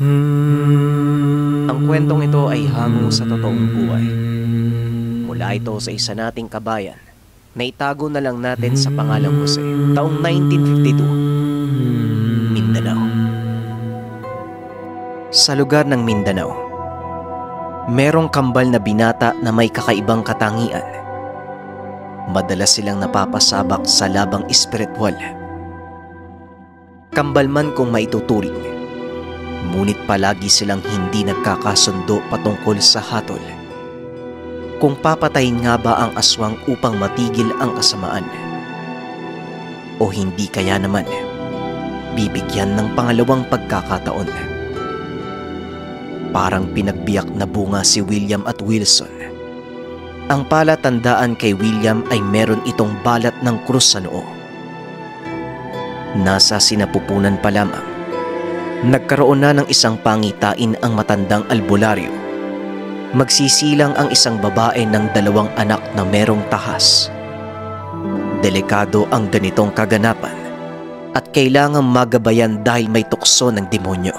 Ang kwentong ito ay hango sa totoong buhay. Mula ito sa isa nating kabayan na itago na lang natin sa pangalang Jose, taong 1952, Mindanao. Sa lugar ng Mindanao, merong kambal na binata na may kakaibang katangian. Madalas silang napapasabak sa labang espiritual. Kambal man kung maituturing, ngunit palagi silang hindi nagkakasundo patungkol sa hatol. Kung papatayin nga ba ang aswang upang matigil ang kasamaan, o hindi kaya naman bibigyan ng pangalawang pagkakataon. Parang pinagbiyak na bunga si William at Wilson. Ang palatandaan kay William ay meron itong balat ng krus sa noo. Nasa sinapupunan pa lamang, nagkaroon na ng isang pangitain ang matandang albularyo. Magsisilang ang isang babae ng 2 anak na merong tahas. Delikado ang ganitong kaganapan at kailangang magabayan dahil may tukso ng demonyo.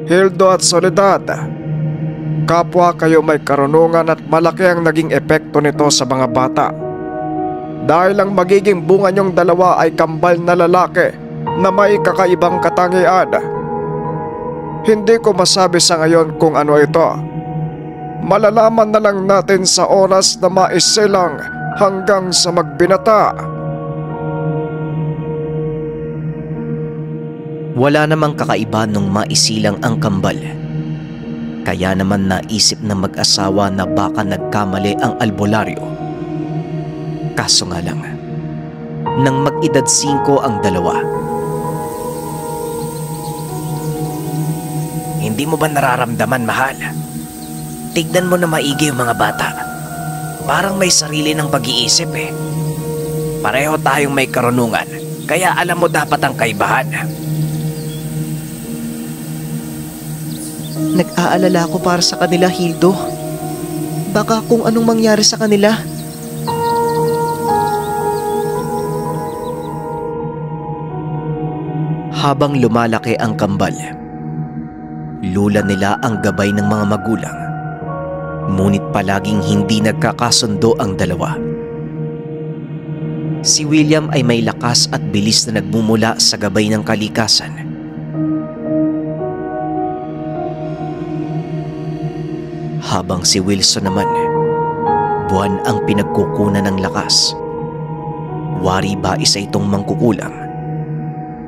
Hildo at Soledad, kapwa kayo may karunungan at malaki ang naging epekto nito sa mga bata. Dahil ang magiging bunga niyong dalawa ay kambal na lalaki na may kakaibang katangian. Hindi ko masabi sa ngayon kung ano ito. Malalaman na lang natin sa oras na maisilang hanggang sa magbinata. Wala namang kakaiba nung maisilang ang kambal. Kaya naman naisip ng mag-asawa na baka nagkamali ang albularyo. Kaso nga lang, nang mag-edad 5 ang dalawa, hindi mo ba nararamdaman, mahal? Tignan mo na maigi yung mga bata. Parang may sarili ng pag-iisip eh. Pareho tayong may karunungan, kaya alam mo dapat ang kaibahan. Nag-aalala ako para sa kanila, Hildo. Baka kung anong mangyari sa kanila. Habang lumalaki ang kambal, lula nila ang gabay ng mga magulang. Ngunit palaging hindi nagkakasundo ang dalawa. Si William ay may lakas at bilis na nagmumula sa gabay ng kalikasan. Habang si Wilson naman, buwan ang pinagkukunan ng lakas. Wari ba isa itong mangkukulam?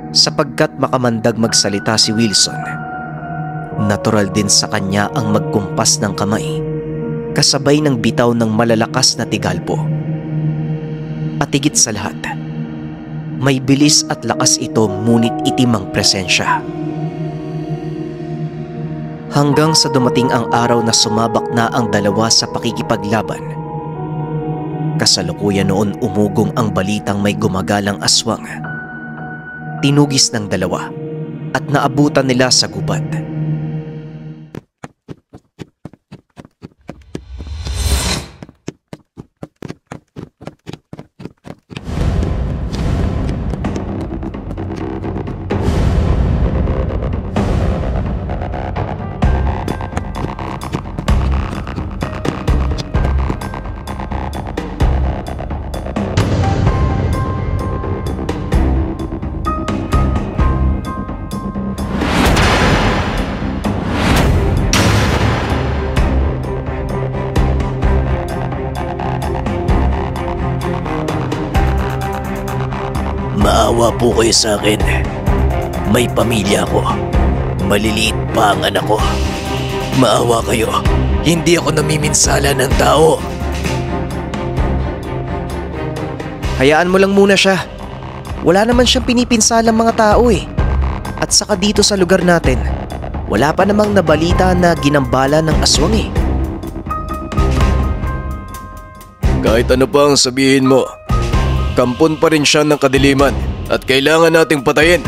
Sapagkat makamandag magsalita si Wilson, natural din sa kanya ang magkumpas ng kamay, kasabay ng bitaw ng malalakas na tigalpo. At higit sa lahat, may bilis at lakas ito ngunit itim ang presensya. Hanggang sa dumating ang araw na sumabak na ang dalawa sa pakikipaglaban. Kasalukuyan noon umugong ang balitang may gumagalang aswang. Tinugis ng dalawa at naabutan nila sa gubat. Maawa po kayo sa akin. May pamilya ako. Maliliit pa ang anak ko. Maawa kayo. Hindi ako namiminsala ng tao. Hayaan mo lang muna siya. Wala naman siyang pinipinsalang mga tao eh. At saka dito sa lugar natin, wala pa namang nabalita na ginambala ng aswang eh. Kahit ano pa ang sabihin mo, kampon pa rin siya ng kadiliman at kailangan nating patayin.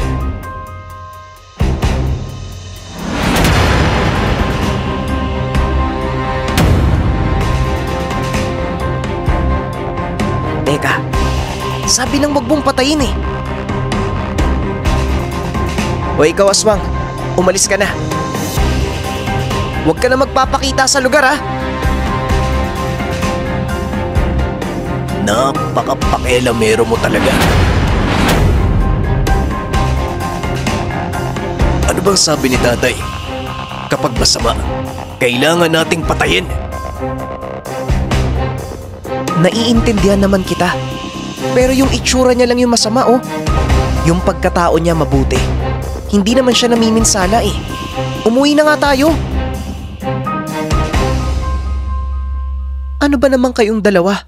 Teka, sabi ng wag mong patayin eh. O ikaw, aswang, umalis ka na. Huwag ka na magpapakita sa lugar, ha? Napakapakialamero mo talaga. Ano bang sabi ni tatay? Kapag masama, kailangan nating patayin. Naiintindihan naman kita. Pero yung itsura niya lang yung masama, oh. Yung pagkatao niya mabuti. Hindi naman siya namiminsala eh. Umuwi na nga tayo. Ano ba naman kayong dalawa?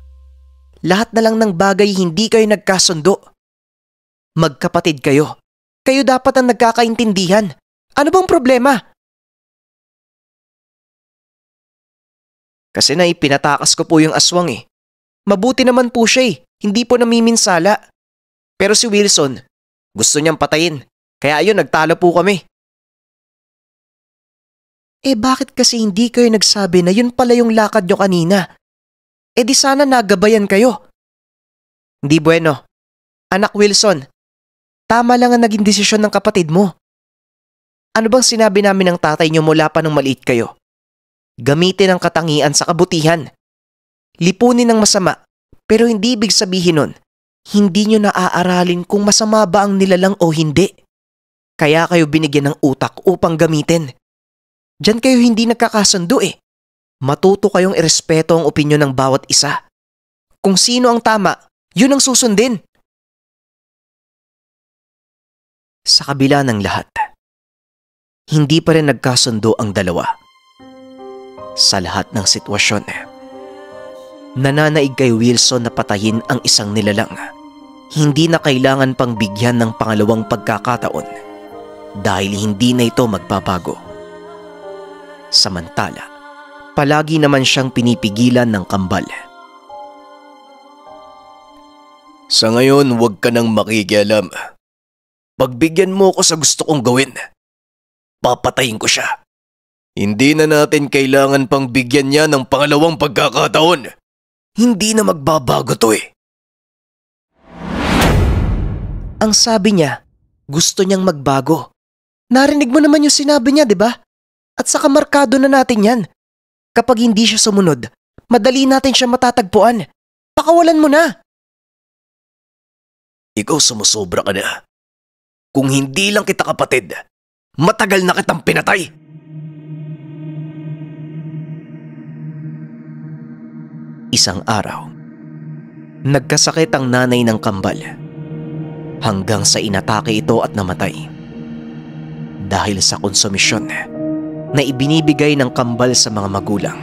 Lahat na lang ng bagay hindi kayo nagkasundo. Magkapatid kayo. Kayo dapat ang nagkakaintindihan. Ano bang problema? Kasi na ipinatakas ko po yung aswang eh. Mabuti naman po siya eh. Hindi po namiminsala. Pero si Wilson, gusto niyang patayin. Kaya ayun, nagtalo po kami. Eh bakit kasi hindi kayo nagsabi na yun pala yung lakad nyo kanina? Eh di sana nagabayan kayo. Hindi bueno. Anak Wilson, tama lang ang naging desisyon ng kapatid mo. Ano bang sinabi namin ng tatay nyo mula pa nung maliit kayo? Gamitin ang katangian sa kabutihan. Lipunin ang masama, pero hindi ibig sabihin nun, hindi nyo naaaralin kung masama ba ang nilalang o hindi. Kaya kayo binigyan ng utak upang gamitin. Diyan kayo hindi nagkakasundo eh. Matuto kayong irespeto ang opinyon ng bawat isa. Kung sino ang tama, yun ang susundin. Sa kabila ng lahat, hindi pa rin nagkasundo ang dalawa. Sa lahat ng sitwasyon, nananaig kay Wilson na patayin ang isang nilalang. Hindi na kailangan pang bigyan ng pangalawang pagkakataon dahil hindi na ito magbabago. Samantala, palagi naman siyang pinipigilan ng kambal. Sa ngayon, huwag ka nang makikialam. Pagbigyan mo ko sa gusto kong gawin, papatayin ko siya. Hindi na natin kailangan pang bigyan niya ng pangalawang pagkakataon. Hindi na magbabago to eh. Ang sabi niya, gusto niyang magbago. Narinig mo naman yung sinabi niya, di ba? At saka markado na natin yan. Kapag hindi siya sumunod, madali natin siya matatagpuan. Pakawalan mo na. Ikaw sumusobra ka na. Kung hindi lang kita kapatid, matagal na kitang pinatay. Isang araw, nagkasakit ang nanay ng kambal hanggang sa inatake ito at namatay. Dahil sa konsumisyon na ibinibigay ng kambal sa mga magulang.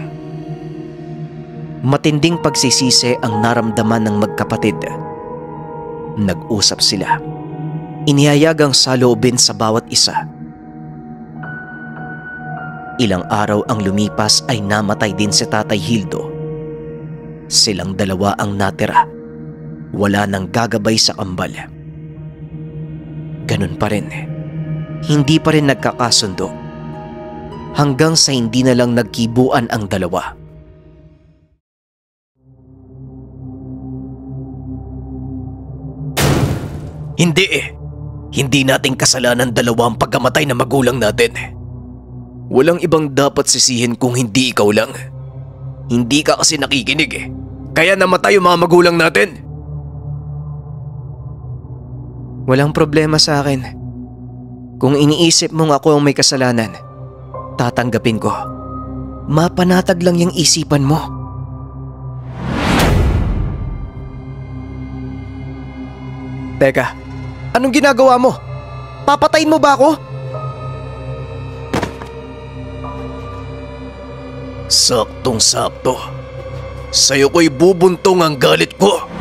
Matinding pagsisisi ang naramdaman ng magkapatid. Nag-usap sila. Inihayag ang saloobin sa bawat isa. Ilang araw ang lumipas ay namatay din si Tatay Hildo. Silang dalawa ang natira. Wala nang gagabay sa kambal. Ganun pa rin. Hindi pa rin nagkakasundo. Hanggang sa hindi na lang nagkibuan ang dalawa. Hindi eh. Hindi nating kasalanan dalawa ang pagkamatay na magulang natin. Walang ibang dapat sisihin kung hindi ikaw lang. Hindi ka kasi nakikinig eh. Kaya namatay yung mga magulang natin. Walang problema sa akin. Kung iniisip mong ako ang may kasalanan, tatanggapin ko. Mapanatag lang yung isipan mo. Teka, anong ginagawa mo? Papatayin mo ba ako? Saktong-sakto. Sa'yo ko'y bubuntong ang galit ko.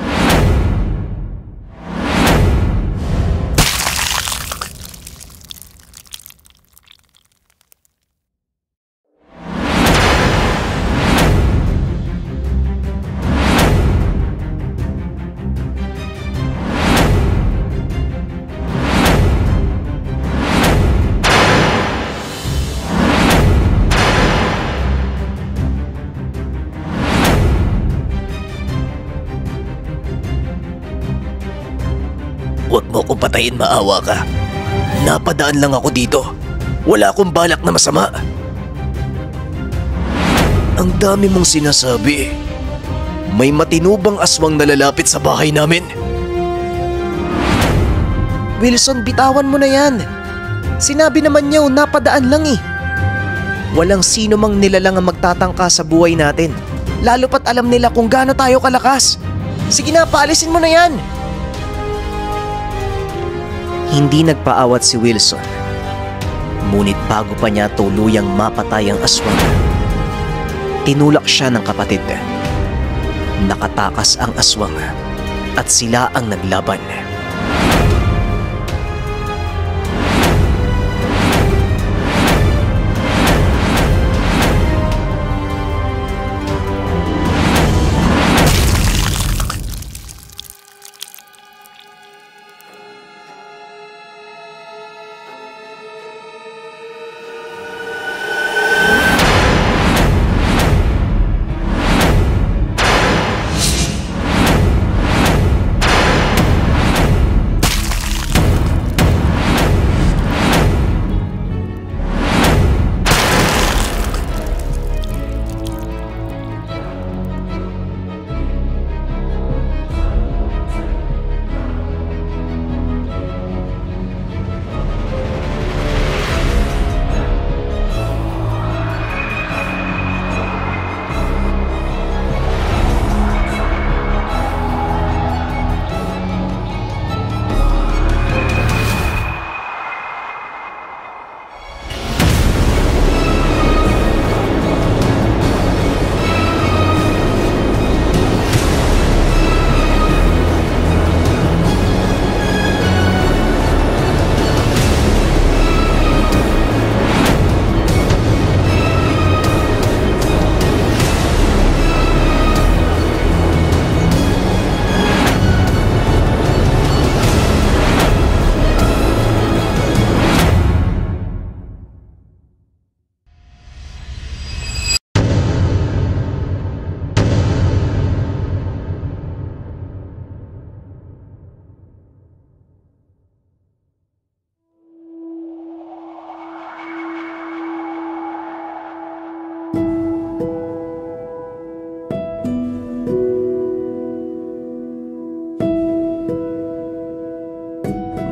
Huwag mo kong patayin, maawa ka. Napadaan lang ako dito. Wala akong balak na masama. Ang dami mong sinasabi. May matinubang aswang na lalapit sa bahay namin. Wilson, bitawan mo na yan. Sinabi naman niyo, napadaan lang eh. Walang sino mang nilalang ang magtatangka sa buhay natin. Lalo pat alam nila kung gaano tayo kalakas. Sige na, paalisin mo na yan. Hindi nagpaawat si Wilson. Ngunit bago pa niya tuluyang mapatay ang aswang, tinulak siya ng kapatid. Nakatakas ang aswang at sila ang naglaban.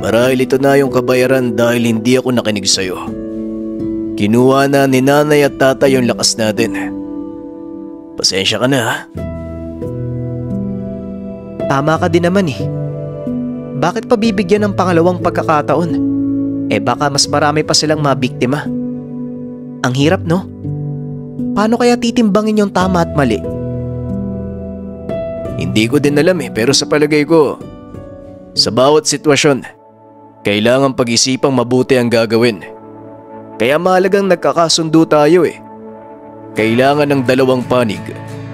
Marahil ito na yung kabayaran dahil hindi ako nakinig sa'yo. Kinuha na ni nanay at tatay yung lakas natin. Pasensya ka na ha. Tama ka din naman eh. Bakit pa bibigyan ng pangalawang pagkakataon? Baka mas marami pa silang mabiktima. Ang hirap no? Paano kaya titimbangin yung tama at mali? Hindi ko din alam pero sa palagay ko, sa bawat sitwasyon, kailangan pag-isipang mabuti ang gagawin. Kaya mahalagang nagkakasundo tayo Kailangan ng dalawang panig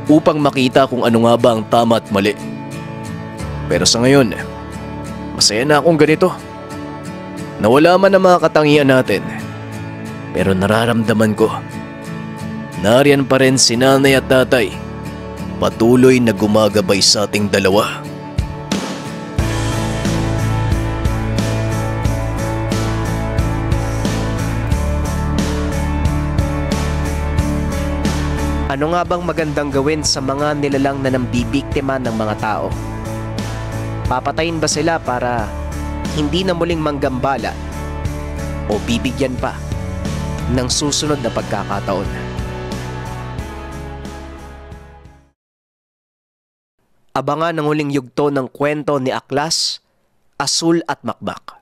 upang makita kung ano nga ba ang tama at mali. Pero sa ngayon, masaya na akong ganito. Nawala man ang mga katangian natin, pero nararamdaman ko, nariyan pa rin si nanay at tatay, patuloy na gumagabay sa ating dalawa. Ano nga bang magandang gawin sa mga nilalang na nambibiktima ng mga tao? Papatayin ba sila para hindi na muling manggambala o bibigyan pa ng susunod na pagkakataon? Abangan ang huling yugto ng kwento ni Aklas, Asul at Makbak.